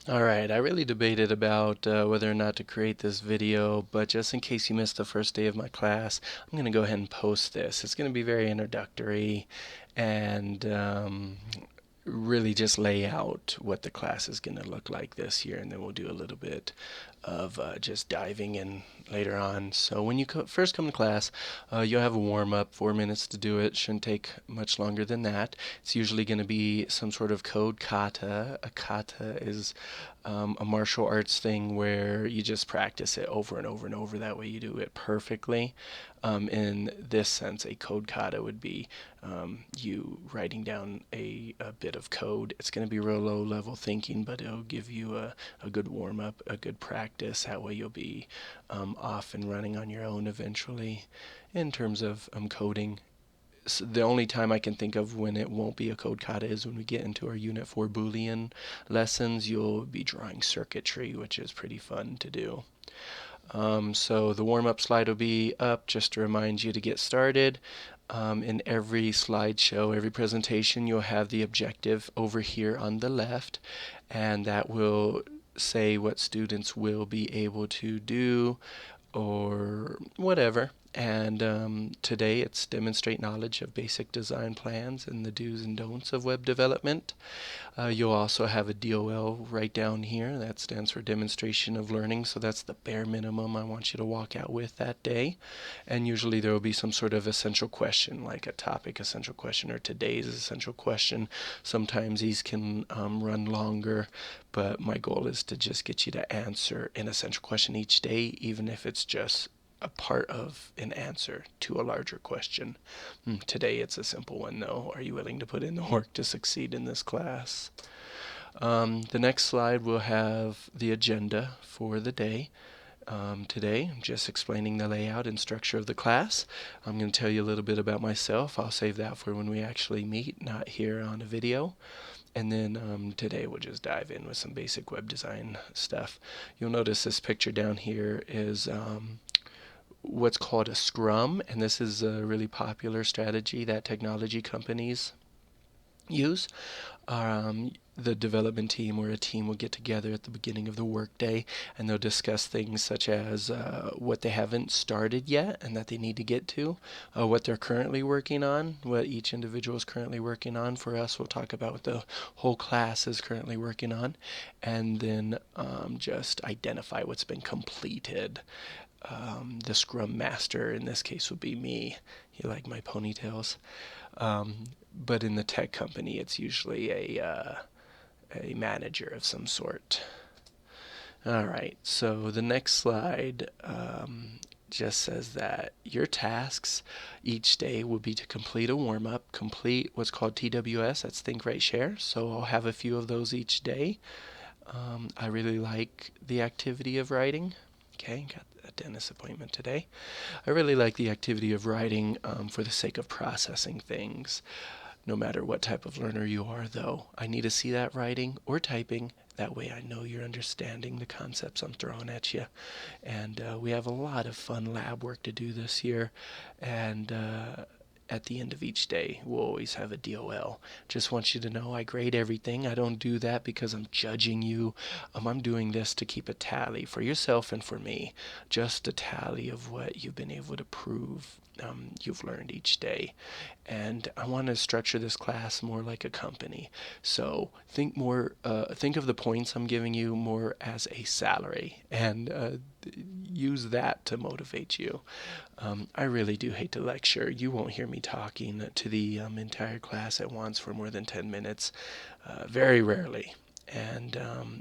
Alright, I really debated about whether or not to create this video, but just in case you missed the first day of my class, I'm going to go ahead and post this. It's going to be very introductory and really just lay out what the class is going to look like this year, and then we'll do a little bit of just diving in later on. So when you first come to class, you'll have a warm-up, 4 minutes to do it. Shouldn't take much longer than that. It's usually going to be some sort of code kata. A kata is a martial arts thing where you just practice it over and over and over. That way you do it perfectly. In this sense, a code kata would be you writing down a bit of code. It's going to be real low level thinking, but it'll give you a good warm up, a good practice. That way you'll be off and running on your own eventually. In terms of coding, the only time I can think of when it won't be a code kata is when we get into our Unit 4 Boolean lessons. You'll be drawing circuitry, which is pretty fun to do. So the warm-up slide will be up just to remind you to get started. In every slideshow, every presentation, you'll have the objective over here on the left, and that will say what students will be able to do or whatever. And today it's demonstrate knowledge of basic design plans and the do's and don'ts of web development. You'll also have a DOL right down here. That stands for demonstration of learning. So that's the bare minimum I want you to walk out with that day. And usually there will be some sort of essential question, like a topic essential question or today's essential question. Sometimes these can run longer, but my goal is to just get you to answer an essential question each day, even if it's just a part of an answer to a larger question. Today it's a simple one though. Are you willing to put in the work to succeed in this class? The next slide will have the agenda for the day. Today, I'm just explaining the layout and structure of the class. I'm going to tell you a little bit about myself. I'll save that for when we actually meet, not here on a video. And then today we'll just dive in with some basic web design stuff. You'll notice this picture down here is what's called a scrum, and this is a really popular strategy that technology companies use. The development team or a team will get together at the beginning of the workday and they'll discuss things such as what they haven't started yet and that they need to get to, what they're currently working on, what each individual is currently working on. For us, we'll talk about what the whole class is currently working on, and then just identify what's been completed. The scrum master in this case would be me. You like my ponytails? But in the tech company, it's usually a manager of some sort. All right, so the next slide just says that your tasks each day will be to complete a warm-up, complete what's called TWS, that's Think, Write, Share. So I'll have a few of those each day. I really like the activity of writing. Okay, got a dentist appointment today. I really like the activity of writing for the sake of processing things. No matter what type of learner you are, though, I need to see that writing or typing. That way I know you're understanding the concepts I'm throwing at you. And we have a lot of fun lab work to do this year. And at the end of each day, we'll always have a DOL. Just want you to know I grade everything. I don't do that because I'm judging you. I'm doing this to keep a tally for yourself and for me. Just a tally of what you've been able to prove you've learned each day. And I want to structure this class more like a company. So think of the points I'm giving you more as a salary, and use that to motivate you. I really do hate to lecture. You won't hear me talking to the entire class at once for more than 10 minutes, very rarely. And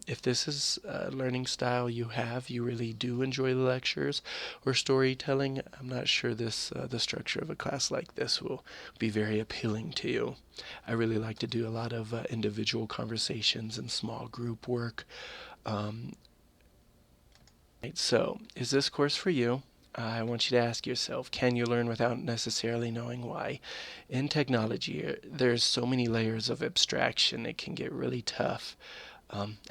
if this is a learning style you really do enjoy the lectures or storytelling, I'm not sure the structure of a class like this will be very appealing to you. I really like to do a lot of individual conversations and small group work. So, is this course for you? I want you to ask yourself, can you learn without necessarily knowing why? In technology, there's so many layers of abstraction, it can get really tough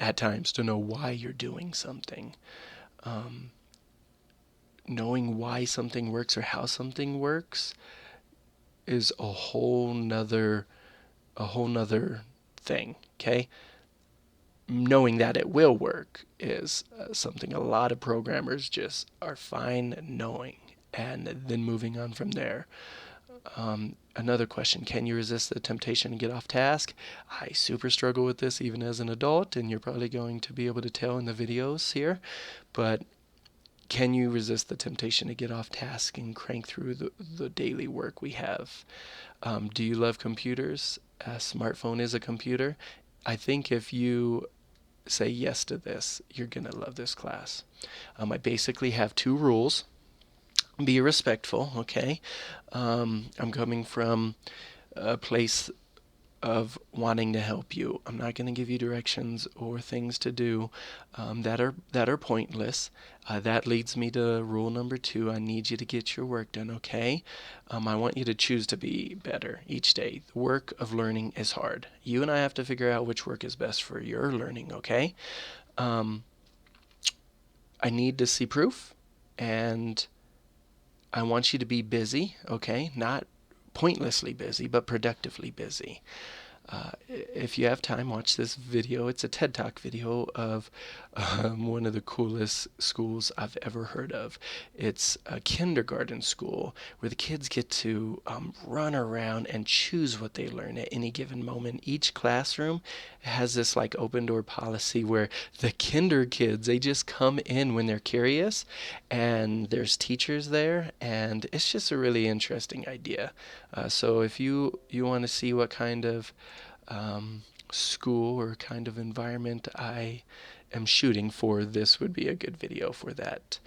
at times to know why you're doing something. Um, Knowing why something works or how something works is a whole nother thing, okay? knowing that it will work is something a lot of programmers just are fine knowing and then moving on from there. Another question, can you resist the temptation to get off task? I super struggle with this even as an adult, and you're probably going to be able to tell in the videos here, but can you resist the temptation to get off task and crank through the daily work we have? Do you love computers? A smartphone is a computer. I think if you say yes to this, you're going to love this class. I basically have two rules. Be respectful, okay? I'm coming from a place of wanting to help you. I'm not going to give you directions or things to do that are pointless. That leads me to rule number 2. I need you to get your work done, okay? I want you to choose to be better each day. The work of learning is hard. You and I have to figure out which work is best for your learning, okay? Um, I need to see proof, and I want you to be busy, okay? Not pointlessly busy, but productively busy. If you have time, watch this video. It's a TED Talk video of one of the coolest schools I've ever heard of. It's a kindergarten school where the kids get to run around and choose what they learn at any given moment. Each classroom has this like open door policy where the kinder kids, they just come in when they're curious, and there's teachers there, and it's just a really interesting idea. So if you want to see what kind of school or kind of environment I am shooting for, this would be a good video for that.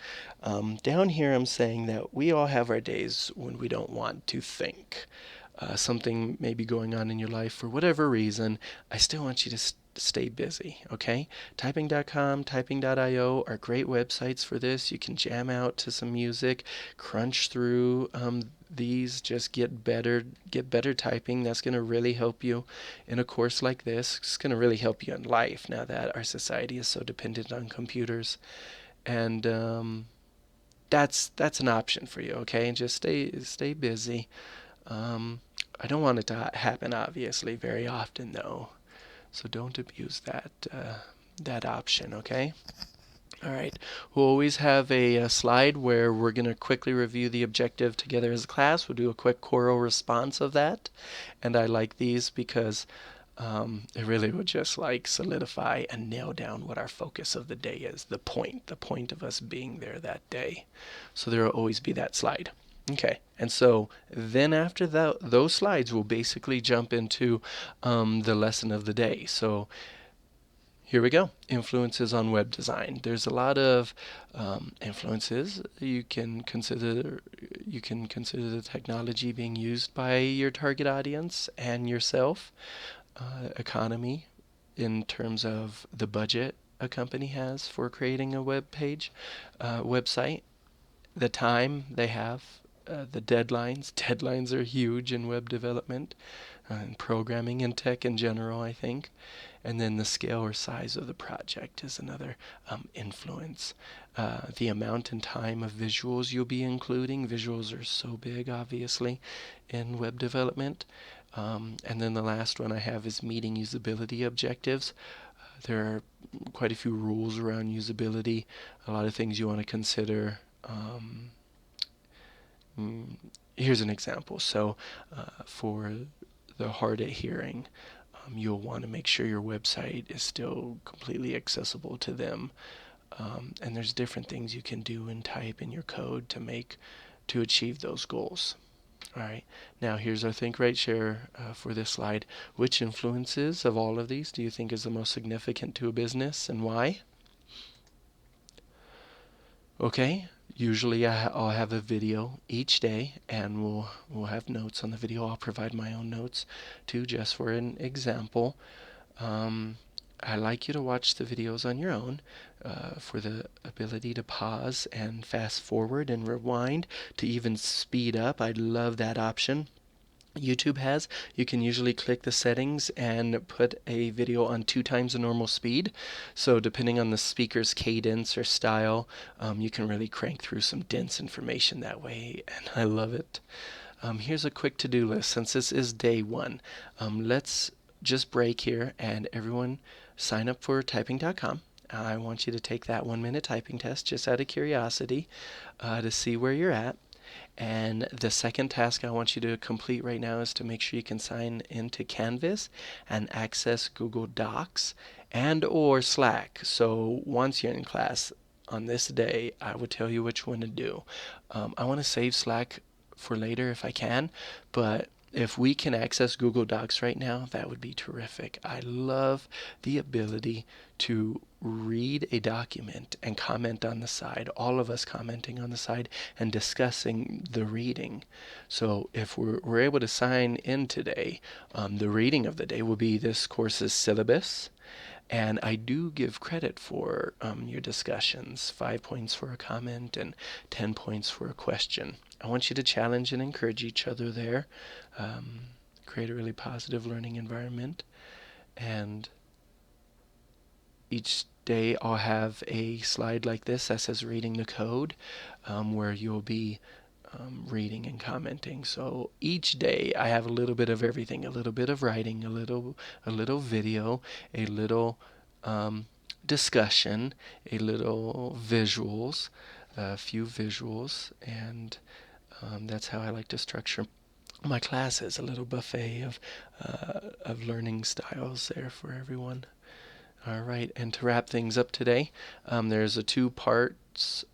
Down here I'm saying that we all have our days when we don't want to think. Something may be going on in your life for whatever reason. I still want you to stay busy, okay? Typing.com, typing.io are great websites for this. You can jam out to some music, crunch through these, just get better typing. That's going to really help you in a course like this. It's going to really help you in life now that our society is so dependent on computers. And that's an option for you, okay? Just stay busy. I don't want it to happen, obviously, very often, though. So don't abuse that option, okay? All right. We'll always have a slide where we're going to quickly review the objective together as a class. We'll do a quick choral response of that. And I like these because it really will just like solidify and nail down what our focus of the day is, the point of us being there that day. So there will always be that slide. Okay, and so then after those slides, we'll basically jump into the lesson of the day. So here we go. Influences on web design. There's a lot of influences. You can consider the technology being used by your target audience and yourself. Economy, in terms of the budget a company has for creating a website, the time they have, the deadlines. Deadlines are huge in web development and programming and tech in general, I think. And then the scale or size of the project is another influence. The amount and time of visuals you'll be including. Visuals are so big, obviously, in web development. And then the last one I have is meeting usability objectives. There are quite a few rules around usability, a lot of things you want to consider. Here's an example. So for the hard at hearing, you'll want to make sure your website is still completely accessible to them. And there's different things you can do and type in your code to achieve those goals. All right, now here's our think, write, share for this slide. Which influences of all of these do you think is the most significant to a business, and why? Okay, usually I'll have a video each day, and we'll have notes on the video. I'll provide my own notes too, just for an example. I like you to watch the videos on your own for the ability to pause and fast forward and rewind, to even speed up. I love that option YouTube has. You can usually click the settings and put a video on 2 times the normal speed. So depending on the speaker's cadence or style, you can really crank through some dense information that way, and I love it. Here's a quick to-do list. Since this is day 1, let's just break here and everyone sign up for typing.com. I want you to take that 1 minute typing test just out of curiosity to see where you're at. And the second task I want you to complete right now is to make sure you can sign into Canvas and access Google Docs and or Slack. So once you're in class on this day, I would tell you which one to do. I want to save Slack for later if I can, but if we can access Google Docs right now, that would be terrific. I love the ability to read a document and comment on the side, all of us commenting on the side and discussing the reading. So if we're able to sign in today, the reading of the day will be this course's syllabus. And I do give credit for your discussions, 5 points for a comment and 10 points for a question. I want you to challenge and encourage each other there, um, create a really positive learning environment. And each day I'll have a slide like this that says reading the code, where you'll be reading and commenting. So each day I have a little bit of everything, a little bit of writing, a little video, a little discussion, a little visuals, a few visuals, and that's how I like to structure my classes, a little buffet of learning styles there for everyone. All right, and to wrap things up today, there's there's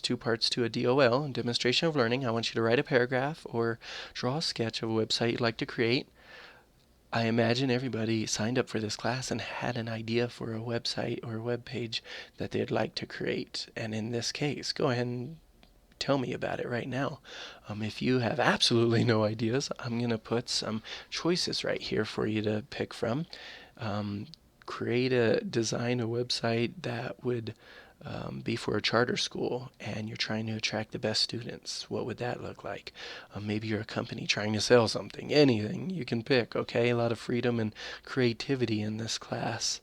2 parts to a DOL, demonstration of learning. I want you to write a paragraph or draw a sketch of a website you'd like to create. I imagine everybody signed up for this class and had an idea for a website or a web page that they'd like to create. And in this case, go ahead and tell me about it right now. If you have absolutely no ideas, I'm going to put some choices right here for you to pick from. Um, design a website that would be for a charter school and you're trying to attract the best students. What would that look like? Maybe you're a company trying to sell something. Anything you can pick, okay? A lot of freedom and creativity in this class.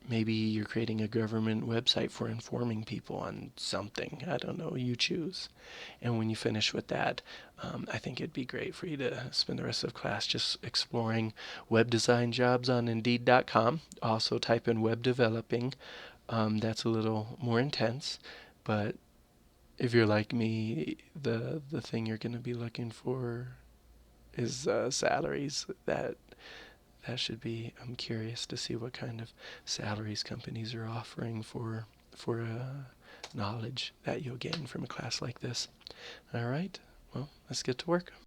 Maybe you're creating a government website for informing people on something. I don't know, you choose. And when you finish with that, I think it'd be great for you to spend the rest of class just exploring web design jobs on Indeed.com. Also type in web developing. That's a little more intense, but if you're like me, the thing you're going to be looking for is salaries. That should be. I'm curious to see what kind of salaries companies are offering for knowledge that you'll gain from a class like this. All right. Well, let's get to work.